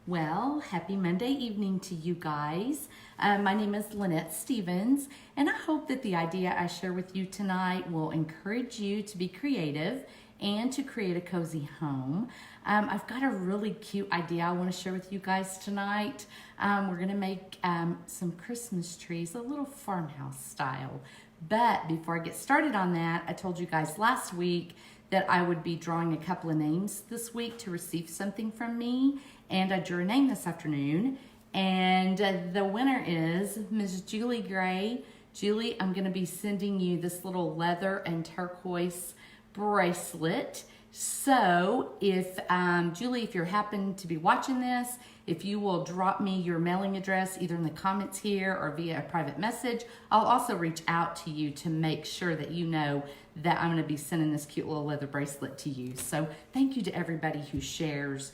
Well, happy Monday evening to you guys. My name is Lynnette Stevens, and I hope that the idea I share with you tonight will encourage you to be creative and to create a cozy home. I've got a really cute idea I want to share with you guys tonight. We're going to make some Christmas trees, a little farmhouse style. But before I get started on that, I told you guys last week that I would be drawing a couple of names this week to receive something from me. And I drew a name this afternoon. And the winner is Ms. Julie Gray. Julie, I'm gonna be sending you this little leather and turquoise bracelet. So if, Julie, if you happen to be watching this, if you will drop me your mailing address either in the comments here or via a private message, I'll also reach out to you to make sure that you know that I'm going to be sending this cute little leather bracelet to you. So thank you to everybody who shares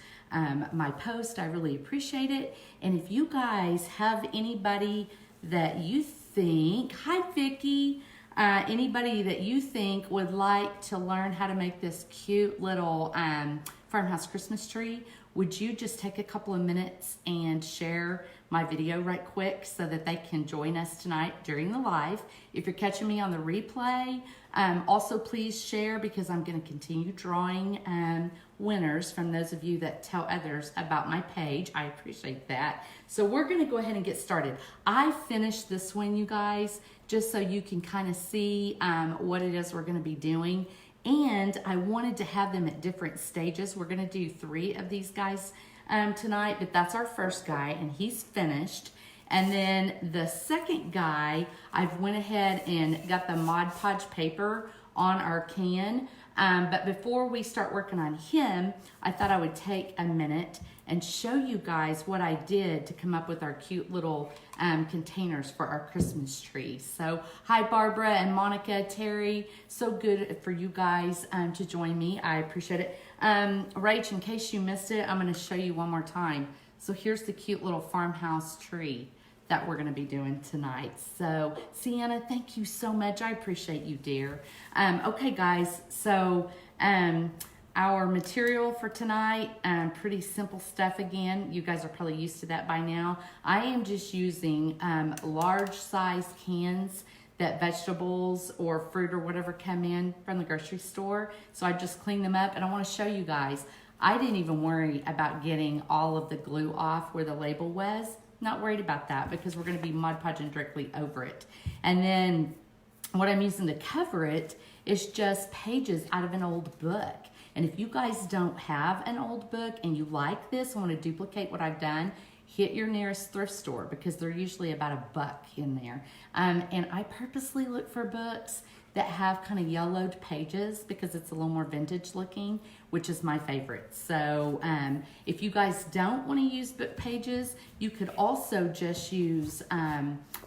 my post. I really appreciate it. And if you guys have anybody that you think, hi Vicki, anybody that you think would like to learn how to make this cute little farmhouse Christmas tree, would you just take a couple of minutes and share my video right quick so that they can join us tonight during the live? If you're catching me on the replay, also please share, because I'm going to continue drawing winners from those of you that tell others about my page. I appreciate that. So we're going to go ahead and get started. I finished this one, you guys, just so you can kind of see what it is we're going to be doing. And I wanted to have them at different stages. We're going to do 3 of these guys tonight, but that's our first guy, and he's finished. And then the second guy, I've went ahead and got the Mod Podge paper on our can. But before we start working on him, I thought I would take a minute and show you guys what I did to come up with our cute little containers for our Christmas tree. So hi Barbara and Monica, Terry, so good for you guys to join me. I appreciate it. Rach, in case you missed it, I'm going to show you one more time. So here's the cute little farmhouse tree that we're going to be doing tonight. So Sienna, thank you so much. I appreciate you, dear. Okay guys, so our material for tonight, pretty simple stuff again. You guys are probably used to that by now. I am just using large size cans that vegetables or fruit or whatever come in from the grocery store. So I just clean them up, and I want to show you guys. I didn't even worry about getting all of the glue off where the label was. Not worried about that, because we're going to be Mod Podging directly over it. And then what I'm using to cover it is just pages out of an old book. And if you guys don't have an old book and you like this, I want to duplicate what I've done, hit your nearest thrift store, because they're usually about $1 in there. And I purposely look for books that have kind of yellowed pages, because it's a little more vintage looking, which is my favorite. So if you guys don't want to use book pages, you could also just use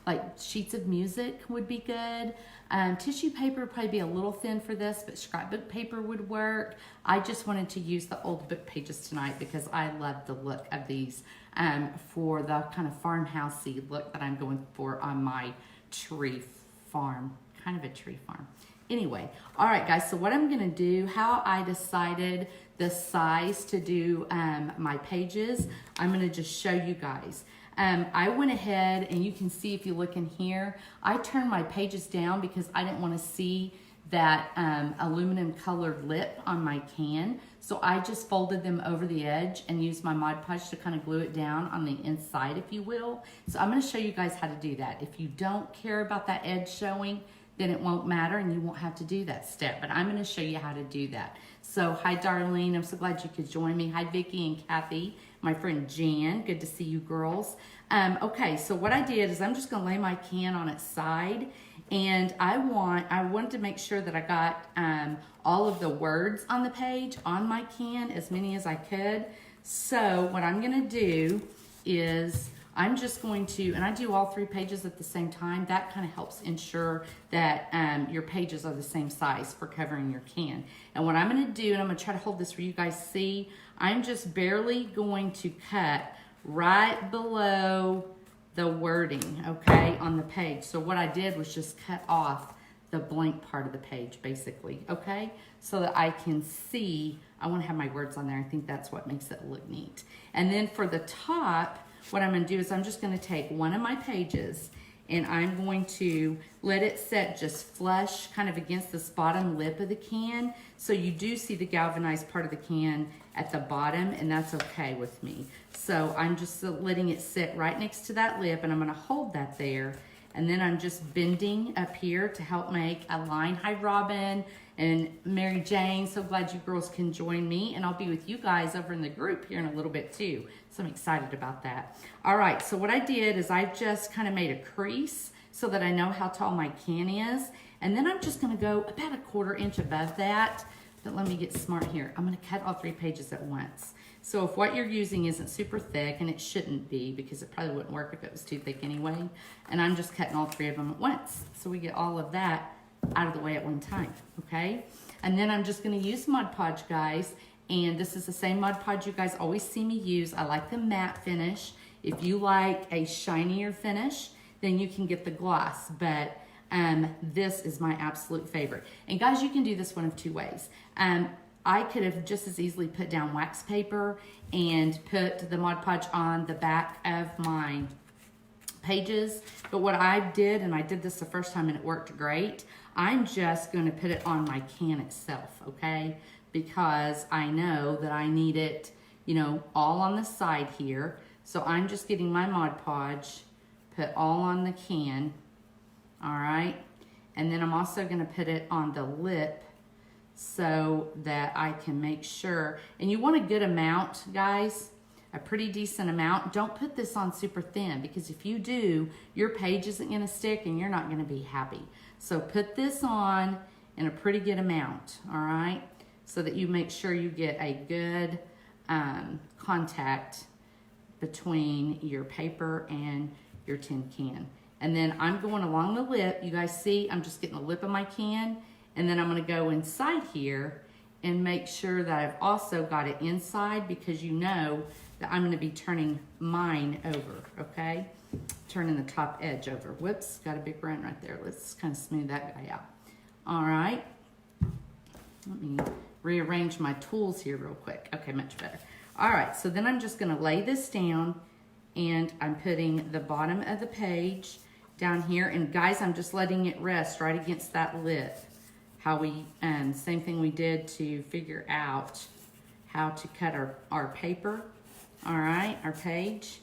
like sheets of music would be good. Tissue paper would probably be a little thin for this, but scrapbook paper would work. I just wanted to use the old book pages tonight because I love the look of these for the kind of farmhousey look that I'm going for on my tree farm. Kind of a tree farm. Anyway, all right guys, so what I'm gonna do, how I decided the size to do my pages, I'm gonna just show you guys. I went ahead, and you can see if you look in here, I turned my pages down because I didn't want to see that aluminum colored lip on my can. So I just folded them over the edge and used my Mod Podge to kind of glue it down on the inside, if you will. So I'm going to show you guys how to do that. If you don't care about that edge showing, then it won't matter and you won't have to do that step. But I'm going to show you how to do that. So hi Darlene, I'm so glad you could join me. Hi Vicki and Kathy, my friend Jan, good to see you girls. Okay, so what I did is I'm just going to lay my can on its side, and I wanted to make sure that I got all of the words on the page on my can, as many as I could. So what I'm going to do is I'm just going to, and I do all 3 pages at the same time. That kind of helps ensure that your pages are the same size for covering your can. And what I'm going to do, and I'm going to try to hold this for you guys to see, I'm just barely going to cut right below the wording, okay, on the page. So what I did was just cut off the blank part of the page, basically, okay? So that I can see, I want to have my words on there. I think that's what makes it look neat. And then for the top, what I'm going to do is I'm just going to take one of my pages and I'm going to let it set just flush kind of against this bottom lip of the can. So you do see the galvanized part of the can at the bottom, and that's okay with me. So I'm just letting it sit right next to that lip, and I'm going to hold that there. And then I'm just bending up here to help make a line. Hi, Robin and Mary Jane. So glad you girls can join me. And I'll be with you guys over in the group here in a little bit too. So I'm excited about that. All right, so what I did is I just kind of made a crease so that I know how tall my can is. And then I'm just gonna go about a 1/4 inch above that. But let me get smart here. I'm gonna cut all 3 pages at once. So if what you're using isn't super thick, and it shouldn't be because it probably wouldn't work if it was too thick anyway, and I'm just cutting all 3 of them at once. So we get all of that out of the way at one time, okay? And then I'm just gonna use Mod Podge, guys, and this is the same Mod Podge you guys always see me use. I like the matte finish. If you like a shinier finish, then you can get the gloss, but this is my absolute favorite. And guys, you can do this one of 2 ways. I could have just as easily put down wax paper and put the Mod Podge on the back of my pages. But what I did, and I did this the first time and it worked great, I'm just going to put it on my can itself, okay? Because I know that I need it, you know, all on the side here. So I'm just getting my Mod Podge, put all on the can, all right? And then I'm also going to put it on the lip so that I can make sure, and you want a good amount, guys, a pretty decent amount. Don't put this on super thin, because if you do, your page isn't gonna stick and you're not gonna be happy. So put this on in a pretty good amount, all right? So that you make sure you get a good contact between your paper and your tin can. And then I'm going along the lip. You guys see, I'm just getting the lip of my can, and then I'm gonna go inside here and make sure that I've also got it inside, because you know that I'm gonna be turning mine over, okay? Turning the top edge over. Whoops, got a big run right there. Let's kind of smooth that guy out. All right, let me rearrange my tools here real quick. Okay, much better. All right, so then I'm just gonna lay this down, and I'm putting the bottom of the page down here. And guys, I'm just letting it rest right against that lip. How we, same thing we did to figure out how to cut our paper, all right, our page.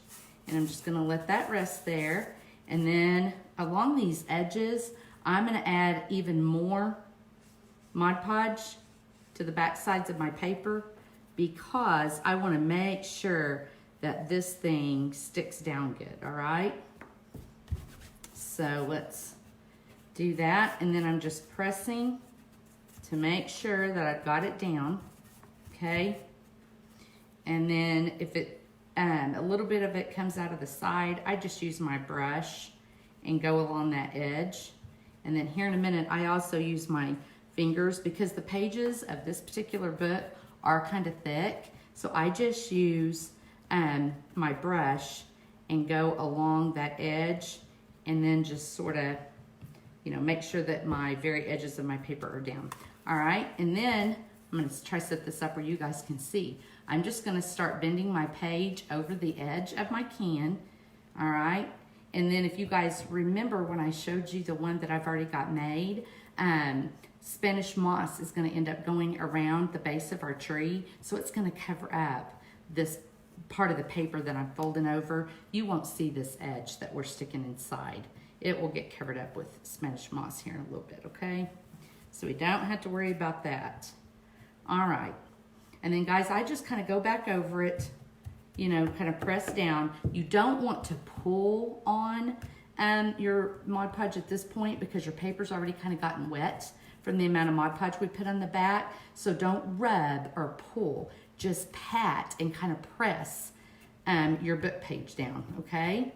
And I'm just gonna let that rest there. And then along these edges, I'm gonna add even more Mod Podge to the back sides of my paper, because I wanna make sure that this thing sticks down good, all right? So let's do that. And then I'm just pressing to make sure that I've got it down, okay? And then if it, a little bit of it comes out of the side, I just use my brush and go along that edge. And then here in a minute, I also use my fingers, because the pages of this particular book are kind of thick. So I just use my brush and go along that edge, and then just sort of, you know, make sure that my very edges of my paper are down. All right, and then I'm gonna try to set this up where you guys can see. I'm just gonna start bending my page over the edge of my can, all right? And then if you guys remember when I showed you the one that I've already got made, Spanish moss is gonna end up going around the base of our tree, so it's gonna cover up this part of the paper that I'm folding over. You won't see this edge that we're sticking inside. It will get covered up with Spanish moss here in a little bit, okay? So we don't have to worry about that. All right. And then guys, I just kind of go back over it, you know, kind of press down. You don't want to pull on your Mod Podge at this point, because your paper's already kind of gotten wet from the amount of Mod Podge we put on the back. So don't rub or pull, just pat and kind of press your book page down, okay?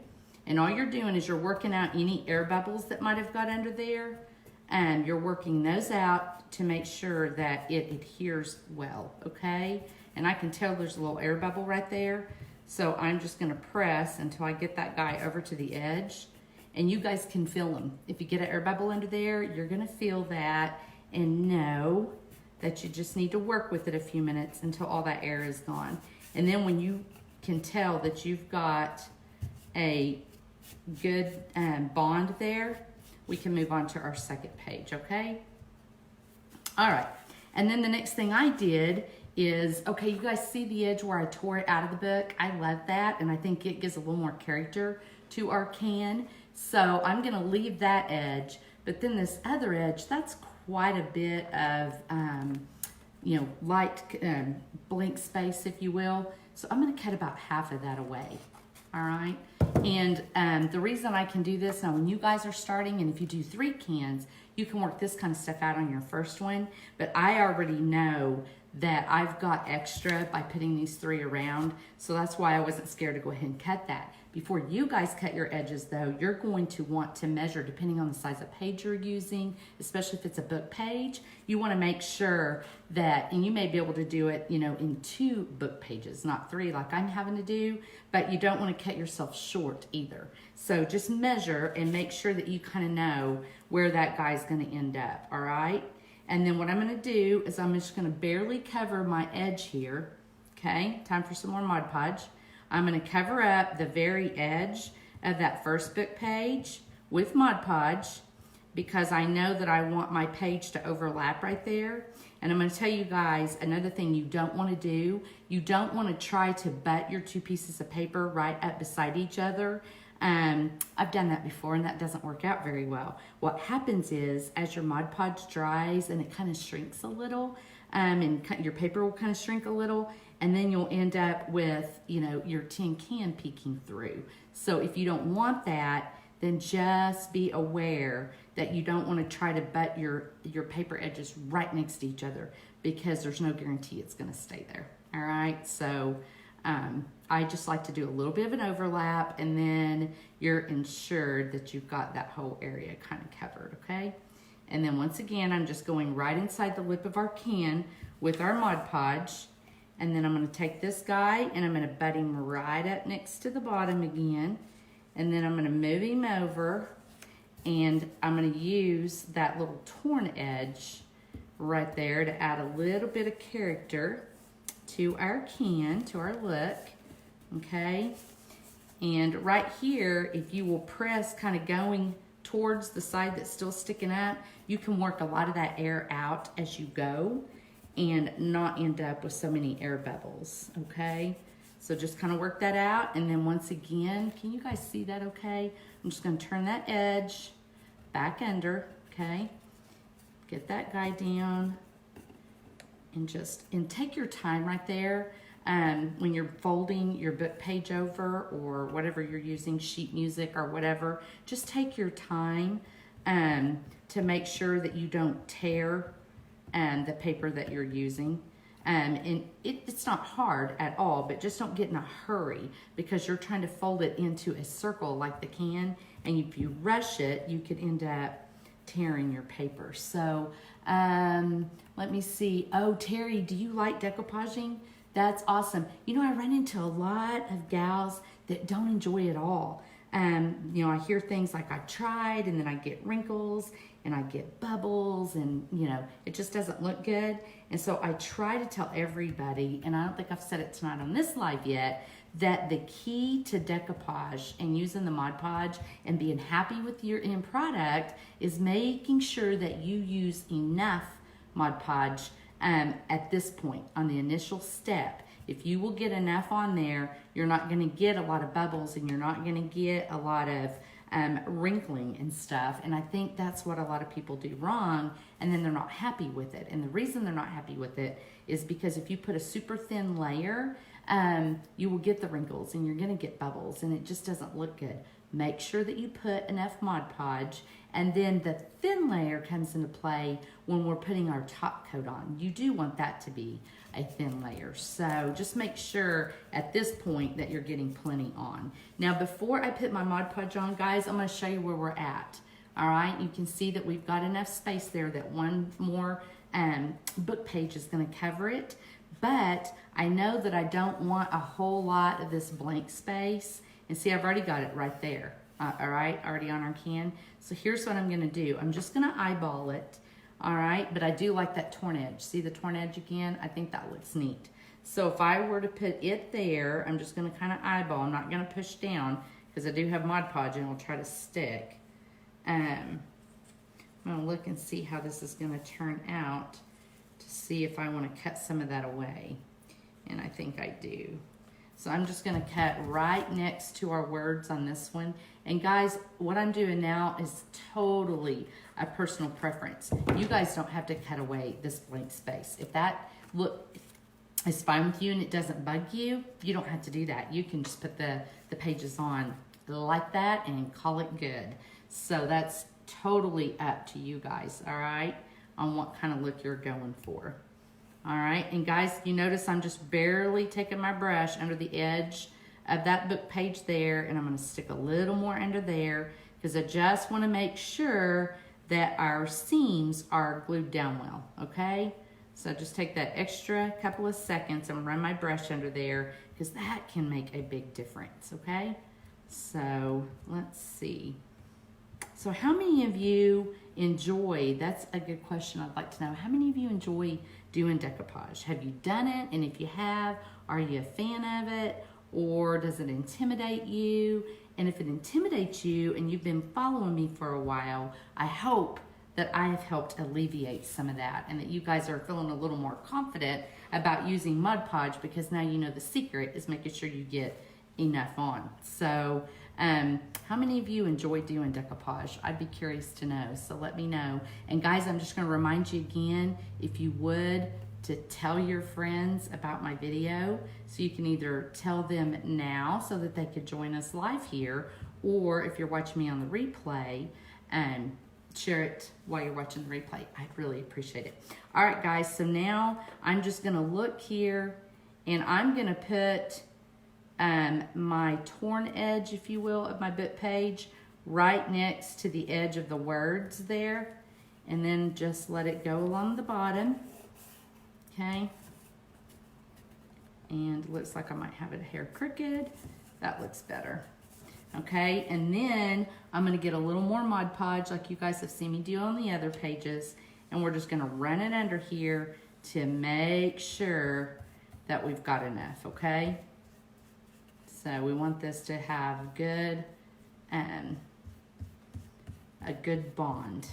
And all you're doing is you're working out any air bubbles that might have got under there. And you're working those out to make sure that it adheres well, okay? And I can tell there's a little air bubble right there. So I'm just gonna press until I get that guy over to the edge. and you guys can feel them. If you get an air bubble under there, you're gonna feel that and know that you just need to work with it a few minutes until all that air is gone. And then when you can tell that you've got a good bond there, we can move on to our second page, okay? All right, and then the next thing I did is, okay, you guys see the edge where I tore it out of the book? I love that, and I think it gives a little more character to our can. So I'm gonna leave that edge, but then this other edge, that's quite a bit of, you know, light blank space, if you will. So I'm gonna cut about half of that away, all right? And the reason I can do this, now when you guys are starting, and if you do 3 cans, you can work this kind of stuff out on your first one, but I already know that I've got extra by putting these 3 around, so that's why I wasn't scared to go ahead and cut that. Before you guys cut your edges though, you're going to want to measure depending on the size of page you're using, especially if it's a book page. You want to make sure that, and you may be able to do it, you know, in 2 book pages, not 3 like I'm having to do, but you don't want to cut yourself short either. So just measure and make sure that you kind of know where that guy's going to end up, all right? And then what I'm going to do is I'm just going to barely cover my edge here, okay? Time for some more Mod Podge. I'm going to cover up the very edge of that first book page with Mod Podge because I know that I want my page to overlap right there. And I'm going to tell you guys another thing you don't want to do. You don't want to try to butt your 2 pieces of paper right up beside each other. I've done that before and that doesn't work out very well. What happens is as your Mod Podge dries and it kind of shrinks a little, and your paper will kind of shrink a little, and then you'll end up with, you know, your tin can peeking through. So if you don't want that, then just be aware that you don't want to try to butt your paper edges right next to each other because there's no guarantee it's going to stay there. All right, so I just like to do a little bit of an overlap, and then you're ensured that you've got that whole area kind of covered, okay? And then once again, I'm just going right inside the lip of our can with our Mod Podge. And then I'm going to take this guy and I'm going to butt him right up next to the bottom again. And then I'm going to move him over and I'm going to use that little torn edge right there to add a little bit of character to our can, to our look, okay? And right here, if you will press kind of going towards the side that's still sticking up, you can work a lot of that air out as you go and not end up with so many air bubbles, okay? So just kind of work that out, and then once again, can you guys see that okay? I'm just gonna turn that edge back under, okay? Get that guy down, and take your time right there when you're folding your book page over or whatever you're using, sheet music or whatever, just take your time to make sure that you don't tear the paper that you're using. And it's not hard at all, but just don't get in a hurry because you're trying to fold it into a circle like the can, and if you rush it, you could end up tearing your paper. So let me see. Oh, Terry, do you like decoupaging? That's awesome. You know, I run into a lot of gals that don't enjoy it all. You know, I hear things like I've tried and then I get wrinkles and I get bubbles and, you know, it just doesn't look good. And so I try to tell everybody, and I don't think I've said it tonight on this live yet, that the key to decoupage and using the Mod Podge and being happy with your end product is making sure that you use enough Mod Podge at this point on the initial step. If you will get enough on there, you're not going to get a lot of bubbles and you're not going to get a lot of wrinkling and stuff. And I think that's what a lot of people do wrong, and then they're not happy with it. And the reason they're not happy with it is because if you put a super thin layer, you will get the wrinkles and you're going to get bubbles, and it just doesn't look good. Make sure that you put enough Mod Podge, and then the thin layer comes into play when we're putting our top coat on. You do want that to be a thin layer. So just make sure at this point that you're getting plenty on. Now, before I put my Mod Podge on, guys, I'm going to show you where we're at. All right, you can see that we've got enough space there that one more book page is going to cover it. But I know that I don't want a whole lot of this blank space. And see, I've already got it right there. all right, already on our can. So here's what I'm gonna do. I'm just gonna eyeball it, all right? But I do like that torn edge. See the torn edge again? I think that looks neat. So if I were to put it there, I'm just gonna kind of eyeball. I'm not gonna push down because I do have Mod Podge and it'll try to stick. I'm gonna look and see how this is gonna turn out to see if I wanna cut some of that away. And I think I do. So I'm just gonna cut right next to our words on this one. And guys, what I'm doing now is totally a personal preference. You guys don't have to cut away this blank space. If that look is fine with you and it doesn't bug you, you don't have to do that. You can just put the pages on like that and call it good. So that's totally up to you guys, all right, on what kind of look you're going for. All right, and guys, you notice I'm just barely taking my brush under the edge of that book page there, and I'm gonna stick a little more under there because I just wanna make sure that our seams are glued down well, okay? So just take that extra couple of seconds and run my brush under there because that can make a big difference, okay? So let's see. So how many of you enjoy, that's a good question I'd like to know, how many of you enjoy doing decoupage? Have you done it? And if you have, are you a fan of it? Or does it intimidate you? And if it intimidates you and you've been following me for a while, I hope that I have helped alleviate some of that and that you guys are feeling a little more confident about using Mod Podge because now you know the secret is making sure you get enough on. So how many of you enjoy doing decoupage? I'd be curious to know, so let me know. And guys, I'm just gonna remind you again, if you would, to tell your friends about my video. So you can either tell them now so that they could join us live here, or if you're watching me on the replay, share it while you're watching the replay. I'd really appreciate it. All right, guys, so now I'm just gonna look here and I'm gonna put my torn edge, if you will, of my book page right next to the edge of the words there, and then just let it go along the bottom, okay? And looks like I might have it a hair crooked. That looks better. Okay, and then I'm gonna get a little more Mod Podge like you guys have seen me do on the other pages, and we're just gonna run it under here to make sure that we've got enough, okay? So we want this to have a good bond,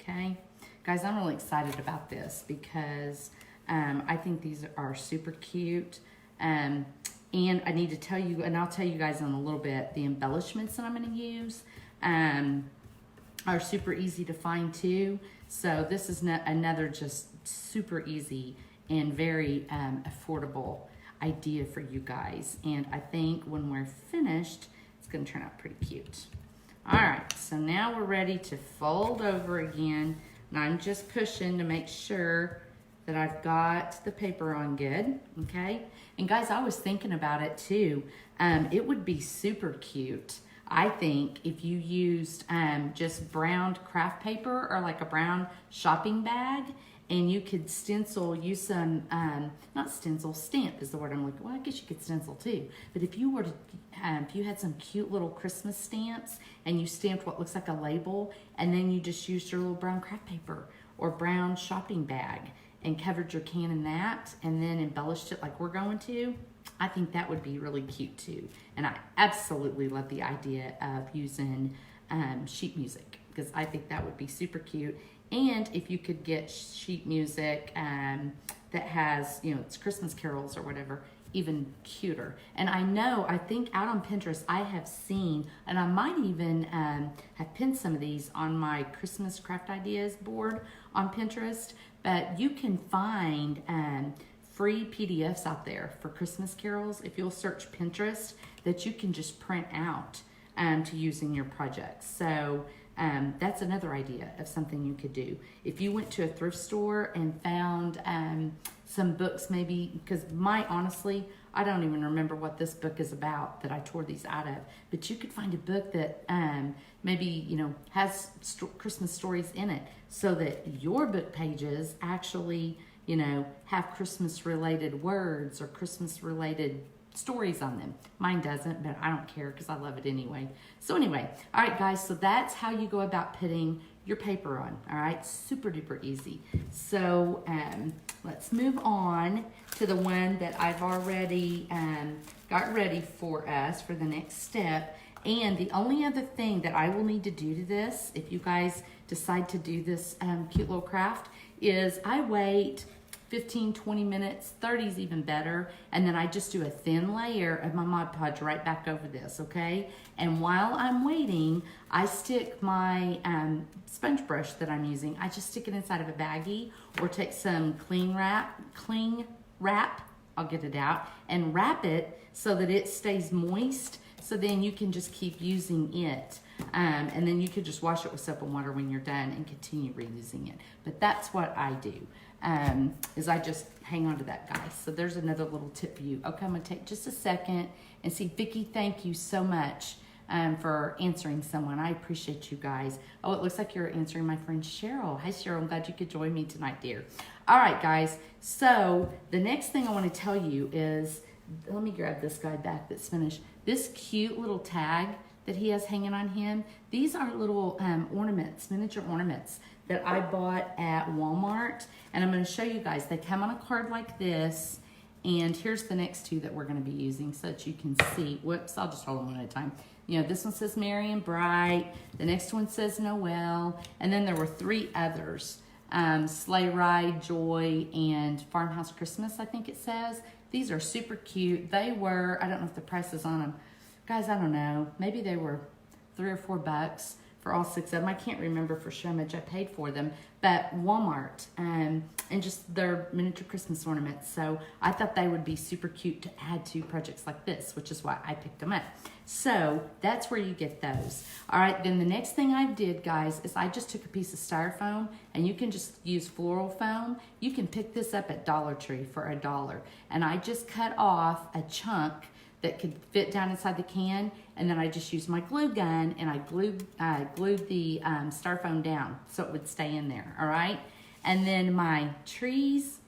okay? Guys, I'm really excited about this because I think these are super cute. And I need to tell you, and I'll tell you guys in a little bit, the embellishments that I'm gonna use are super easy to find too. So this is another just super easy and very affordable idea for you guys. And I think when we're finished, it's gonna turn out pretty cute. All right, so now we're ready to fold over again. And I'm just pushing to make sure that I've got the paper on good, okay? And guys, I was thinking about it too. It would be super cute, I think, if you used just brown craft paper or like a brown shopping bag, and you could stencil, use some, not stencil, stamp is the word I'm looking, well, I guess you could stencil too. But if you were to, if you had some cute little Christmas stamps and you stamped what looks like a label, and then you just used your little brown craft paper or brown shopping bag and covered your can in that and then embellished it like we're going to, I think that would be really cute too. And I absolutely love the idea of using sheet music because I think that would be super cute. And if you could get sheet music that has, you know, it's Christmas carols or whatever, even cuter. And I think out on Pinterest, I have seen, and I might even have pinned some of these on my Christmas craft ideas board on Pinterest, but you can find free PDFs out there for Christmas carols if you'll search Pinterest that you can just print out to use in your projects. So that's another idea of something you could do. If you went to a thrift store and found some books maybe, because honestly, I don't even remember what this book is about that I tore these out of, but you could find a book that maybe, you know, has Christmas stories in it so that your book pages actually, you know, have Christmas related words or Christmas related stories on them. Mine doesn't, but I don't care because I love it anyway. So anyway, all right guys, so that's how you go about putting your paper on. All right, super duper easy. So let's move on to the one that I've already got ready for us for the next step. And the only other thing that I will need to do to this, if you guys decide to do this cute little craft, is I wait 15, 20 minutes, 30 is even better, and then I just do a thin layer of my Mod Podge right back over this, okay? And while I'm waiting, I stick my sponge brush that I'm using, I just stick it inside of a baggie, or take some cling wrap, I'll get it out, and wrap it so that it stays moist, so then you can just keep using it. And then you could just wash it with soap and water when you're done and continue reusing it. But that's what I do, is I just hang on to that, guys. So there's another little tip for you. Okay, I'm gonna take just a second and see, Vicki, thank you so much for answering someone. I appreciate you guys. Oh, it looks like you're answering my friend Cheryl. Hi, Cheryl, I'm glad you could join me tonight, dear. All right, guys, so the next thing I wanna tell you is, let me grab this guy back that's finished. This cute little tag that he has hanging on him, these are little ornaments, miniature ornaments that I bought at Walmart. And I'm gonna show you guys, they come on a card like this. And here's the next two that we're gonna be using so that you can see. Whoops, I'll just hold them one at a time. You know, this one says Merry and Bright. The next one says Noel. And then there were three others. Sleigh Ride, Joy, and Farmhouse Christmas, I think it says. These are super cute. They were, I don't know if the price is on them. Guys, I don't know. Maybe they were $3 or $4 for all 6 of them. I can't remember for sure how much I paid for them. But Walmart, and just their miniature Christmas ornaments. So I thought they would be super cute to add to projects like this, which is why I picked them up. So that's where you get those. All right, then the next thing I did, guys, is I just took a piece of styrofoam, and you can just use floral foam. You can pick this up at Dollar Tree for $1. And I just cut off a chunk that could fit down inside the can, and then I just used my glue gun and I glued the styrofoam down so it would stay in there, all right? And then my trees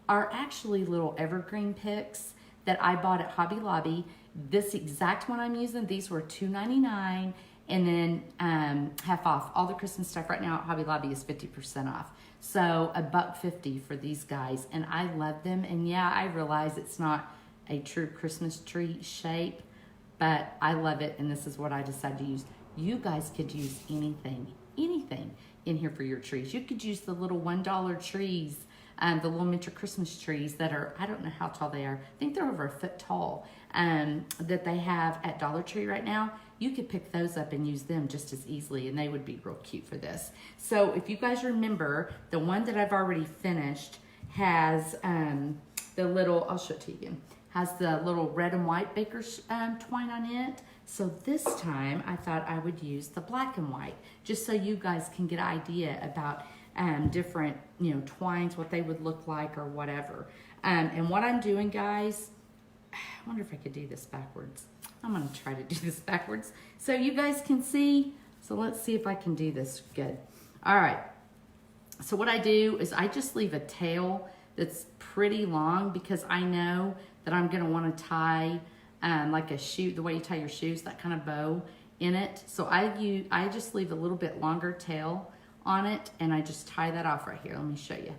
are actually little evergreen picks that I bought at Hobby Lobby. This exact one I'm using, these were $2.99, and then half off. All the Christmas stuff right now at Hobby Lobby is 50% off. So $1.50 for these guys, and I love them. And yeah, I realize it's not a true Christmas tree shape, but I love it, and this is what I decided to use. You guys could use anything in here for your trees. You could use the little $1 trees, the little miniature Christmas trees that are, I don't know how tall they are. I think they're over 1 foot tall, that they have at Dollar Tree right now. You could pick those up and use them just as easily, and they would be real cute for this. So if you guys remember, the one that I've already finished has the little, I'll show it to you again, has the little red and white baker's twine on it. So this time I thought I would use the black and white, just so you guys can get an idea about different, you know, twines, what they would look like or whatever. And what I'm doing, guys, I wonder if I could do this backwards. I'm gonna try to do this backwards so you guys can see. So let's see if I can do this good. All right, so what I do is I just leave a tail that's pretty long, because I know that I'm gonna wanna tie like a shoe, the way you tie your shoes, that kind of bow in it. So I just leave a little bit longer tail on it, and I just tie that off right here. Let me show you.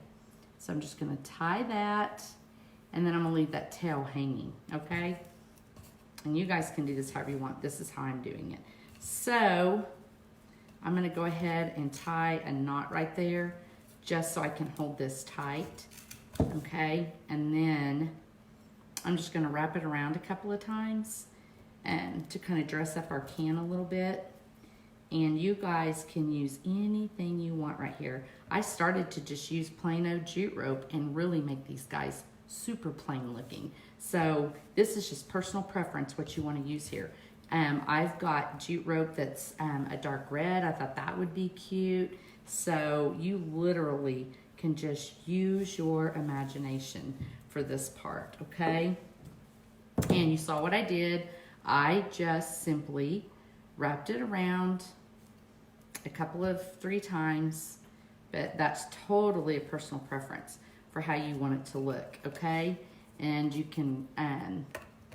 So I'm just gonna tie that, and then I'm gonna leave that tail hanging, okay? And you guys can do this however you want. This is how I'm doing it. So I'm gonna go ahead and tie a knot right there, just so I can hold this tight, okay? And then I'm just gonna wrap it around a couple of times and to kind of dress up our can a little bit. And you guys can use anything you want right here. I started to just use plain old jute rope and really make these guys super plain looking. So this is just personal preference what you want to use here. I've got jute rope that's a dark red. I thought that would be cute. So you literally can just use your imagination for this part, okay? And you saw what I did. I just simply wrapped it around a couple of 3 times, but that's totally a personal preference for how you want it to look, okay? And you can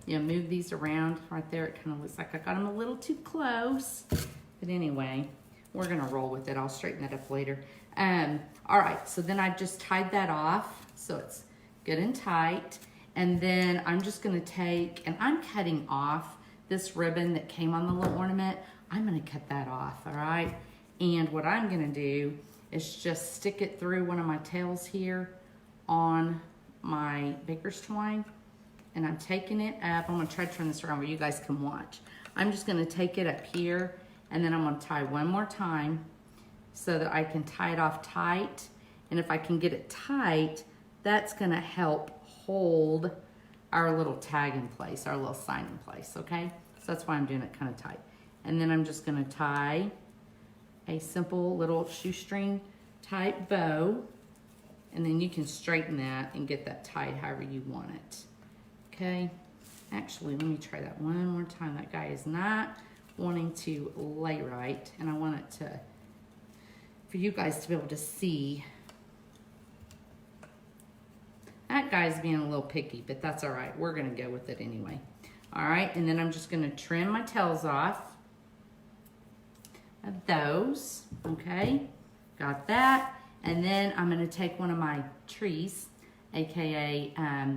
move these around right there. It kind of looks like I got them a little too close. But anyway, we're gonna roll with it. I'll straighten that up later. All right, so then I just tied that off. So it's good and tight. And then I'm just gonna take, and I'm cutting off this ribbon that came on the little ornament. I'm gonna cut that off, all right? And what I'm gonna do is just stick it through one of my tails here on my baker's twine. And I'm taking it up. I'm gonna try to turn this around where you guys can watch. I'm just gonna take it up here, and then I'm gonna tie one more time so that I can tie it off tight. And if I can get it tight, that's gonna help hold our little tag in place, our little sign in place, okay? So that's why I'm doing it kind of tight. And then I'm just gonna tie a simple little shoestring type bow, and then you can straighten that and get that tied however you want it. Okay, actually, let me try that one more time. That guy is not wanting to lay right, and I want it to, for you guys to be able to see. That guy's being a little picky, but that's all right. We're gonna go with it anyway. All right, and then I'm just gonna trim my tails off of those, okay? Got that, and then I'm gonna take one of my trees, AKA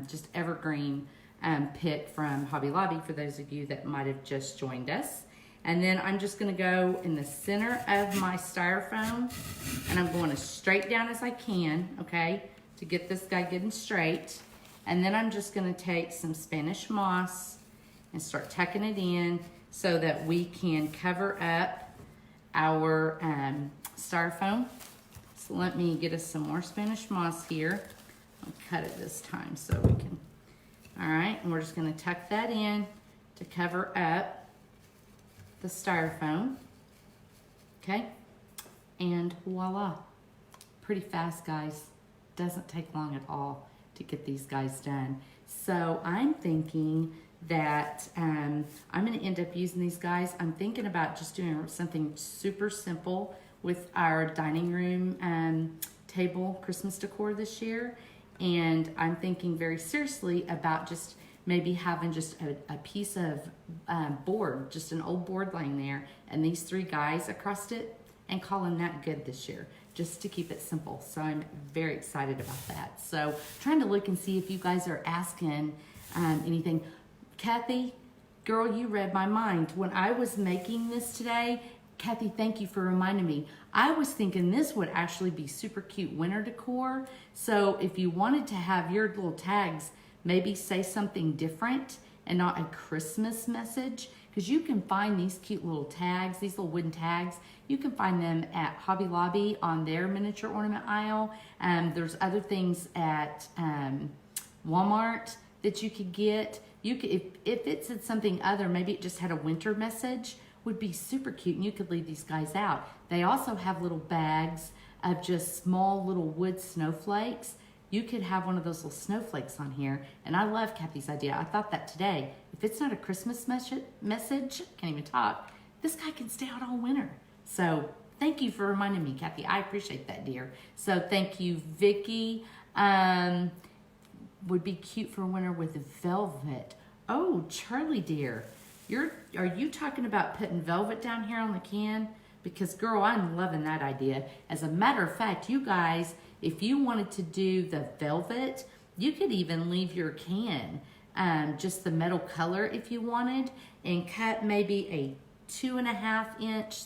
just evergreen pick from Hobby Lobby for those of you that might have just joined us. And then I'm just gonna go in the center of my styrofoam, and I'm going as straight down as I can, okay, to get this guy good and straight. And then I'm just gonna take some Spanish moss and start tucking it in so that we can cover up our styrofoam. So let me get us some more Spanish moss here. I'll cut it this time so we can. All right, and we're just gonna tuck that in to cover up the styrofoam, okay? And voila, pretty fast, guys. Doesn't take long at all to get these guys done. So I'm thinking that I'm gonna end up using these guys. I'm thinking about just doing something super simple with our dining room table Christmas decor this year. And I'm thinking very seriously about just maybe having just a piece of board, just an old board laying there, and these three guys across it, and calling that good this year, just to keep it simple. So I'm very excited about that. So trying to look and see if you guys are asking anything. Kathy, girl, you read my mind. When I was making this today, Kathy, thank you for reminding me. I was thinking this would actually be super cute winter decor. So if you wanted to have your little tags maybe say something different and not a Christmas message, because you can find these cute little tags, these little wooden tags, you can find them at Hobby Lobby on their miniature ornament aisle. There's other things at Walmart that you could get. You could, if it said something other, maybe it just had a winter message, would be super cute, and you could leave these guys out. They also have little bags of just small little wood snowflakes. You could have one of those little snowflakes on here, and I love Kathy's idea. I thought that today. If it's not a Christmas message, can't even talk, this guy can stay out all winter. So thank you for reminding me, Kathy. I appreciate that, dear. So thank you, Vicky. Would be cute for winter with velvet. Oh, Charlie, dear. Are you talking about putting velvet down here on the can? Because girl, I'm loving that idea. As a matter of fact, you guys, if you wanted to do the velvet, you could even leave your can just the metal color if you wanted, and cut maybe a 2.5 inch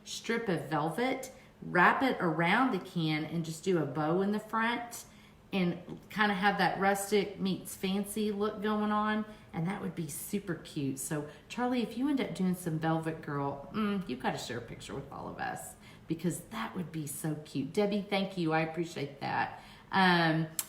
strip of velvet, wrap it around the can, and just do a bow in the front, and kind of have that rustic meets fancy look going on, and that would be super cute. So Charlie, if you end up doing some velvet, girl, you've got to share a picture with all of us, because that would be so cute. Debbie, thank you, I appreciate that.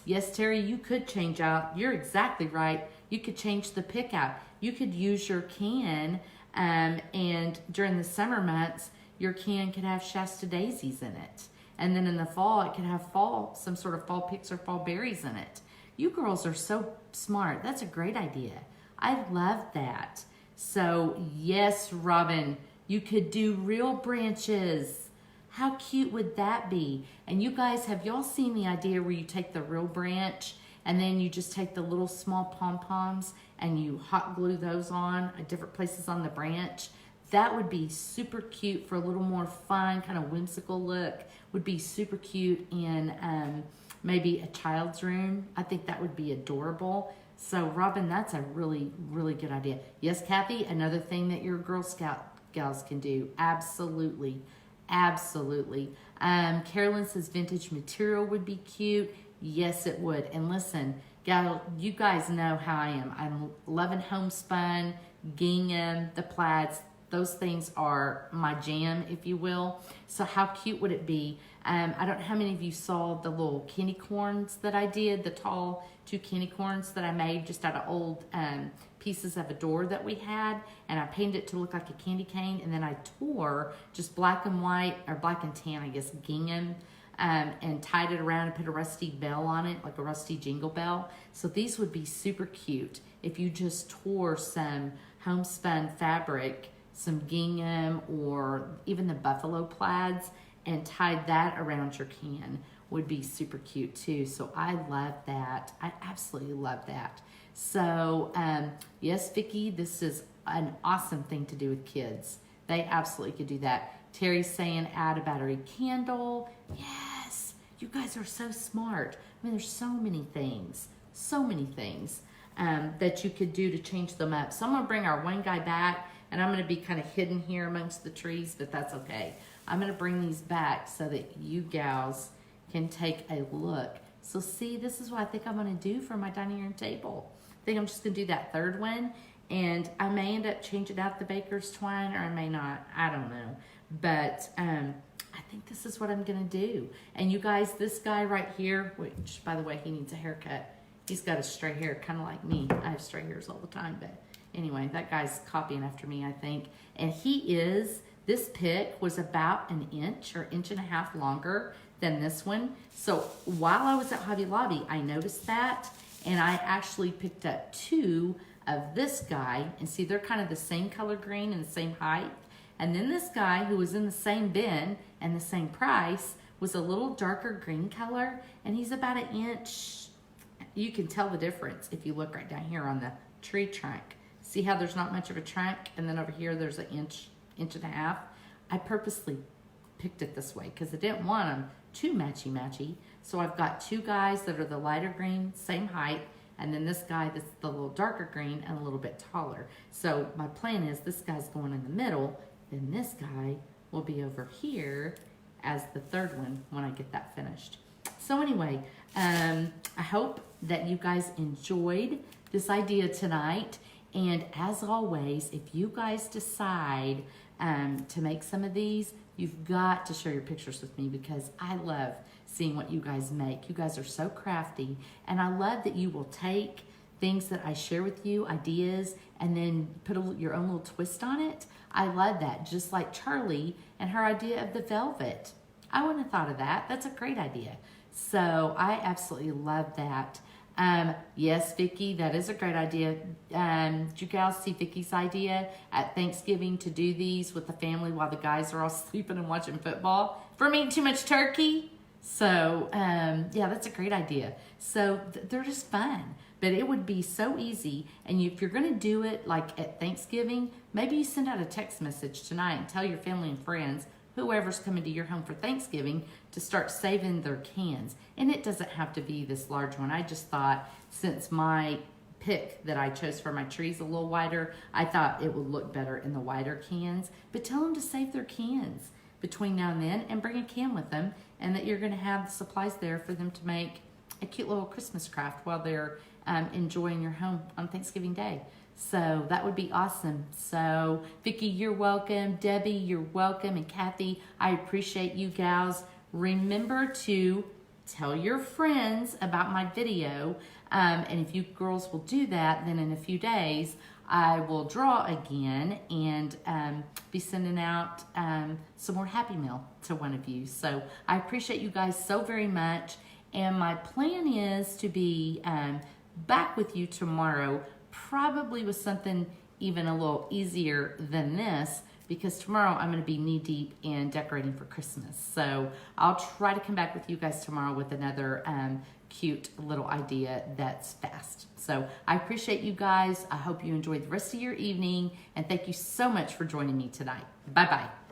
Yes, Terry, you could change out, you're exactly right, you could change the pick out. You could use your can, and during the summer months, your can could have Shasta daisies in it. And then in the fall, it could have some sort of fall picks or fall berries in it. You girls are so smart. That's a great idea. I love that. So yes, Robin, you could do real branches. How cute would that be? And you guys, have y'all seen the idea where you take the real branch and then you just take the little small pom-poms and you hot glue those on at different places on the branch. That would be super cute for a little more fun, kind of whimsical look. Would be super cute in maybe a child's room. I think that would be adorable. So Robin, that's a really, really good idea. Yes, Kathy, another thing that your Girl Scout gals can do. Absolutely. Absolutely. Carolyn says vintage material would be cute. Yes, it would. And listen, gal, you guys know how I am. I'm loving homespun, gingham, the plaids. Those things are my jam, if you will. So how cute would it be? I don't know how many of you saw the little candy corns that I did, the tall 2 candy corns that I made just out of old pieces of a door that we had, and I painted it to look like a candy cane, and then I tore just black and white, or black and tan, I guess, gingham, and tied it around and put a rusty bell on it, like a rusty jingle bell. So these would be super cute if you just tore some homespun fabric, some gingham, or even the buffalo plaids, and tied that around your can. Would be super cute too. So I love that. I absolutely love that. So yes, Vicki, this is an awesome thing to do with kids. They absolutely could do that. Terry's saying add a battery candle. Yes, you guys are so smart. I mean, there's so many things that you could do to change them up. So I'm gonna bring our one guy back, and I'm gonna be kind of hidden here amongst the trees, but that's okay. I'm gonna bring these back so that you gals can take a look. So see, this is what I think I'm gonna do for my dining room table. I think I'm just gonna do that third one, and I may end up changing out the baker's twine, or I may not, I don't know. But I think this is what I'm gonna do. And you guys, this guy right here, which by the way, he needs a haircut. He's got a straight hair, kind of like me. I have straight hairs all the time, but anyway, that guy's copying after me, I think. And this pick was about an inch or inch and a half longer than this one. So while I was at Hobby Lobby, I noticed that, and I actually picked up 2 of this guy, and see, they're kind of the same color green and the same height. And then this guy, who was in the same bin and the same price, was a little darker green color, and he's about an inch. You can tell the difference if you look right down here on the tree trunk. See how there's not much of a trunk, and then over here there's an inch and a half. I purposely picked it this way because I didn't want them too matchy-matchy. So I've got 2 guys that are the lighter green, same height, and then this guy that's the little darker green and a little bit taller. So my plan is this guy's going in the middle, then this guy will be over here as the third one when I get that finished. So anyway, I hope that you guys enjoyed this idea tonight. And as always, if you guys decide to make some of these, you've got to share your pictures with me, because I love seeing what you guys make. You guys are so crafty, and I love that you will take things that I share with you, ideas, and then put your own little twist on it. I love that, just like Charlie and her idea of the velvet. I wouldn't have thought of that. That's a great idea. So I absolutely love that. Yes, Vicki, that is a great idea. Did you guys see Vicki's idea at Thanksgiving to do these with the family while the guys are all sleeping and watching football from eating too much turkey? So, yeah, that's a great idea. So they're just fun, but it would be so easy. And if you're going to do it like at Thanksgiving, maybe you send out a text message tonight and tell your family and friends, whoever's coming to your home for Thanksgiving, to start saving their cans. And it doesn't have to be this large one. I just thought, since my pick that I chose for my tree is a little wider, I thought it would look better in the wider cans. But tell them to save their cans between now and then, and bring a can with them, and that you're going to have the supplies there for them to make a cute little Christmas craft while they're enjoying your home on Thanksgiving Day. So that would be awesome. So Vicki, you're welcome. Debbie, you're welcome. And Kathy, I appreciate you gals. Remember to tell your friends about my video. And if you girls will do that, then in a few days, I will draw again and be sending out some more Happy Meal to one of you. So I appreciate you guys so very much. And my plan is to be back with you tomorrow, probably with something even a little easier than this, because tomorrow I'm going to be knee deep in decorating for Christmas. So I'll try to come back with you guys tomorrow with another cute little idea that's fast. So I appreciate you guys. I hope you enjoyed the rest of your evening, and thank you so much for joining me tonight. Bye-bye.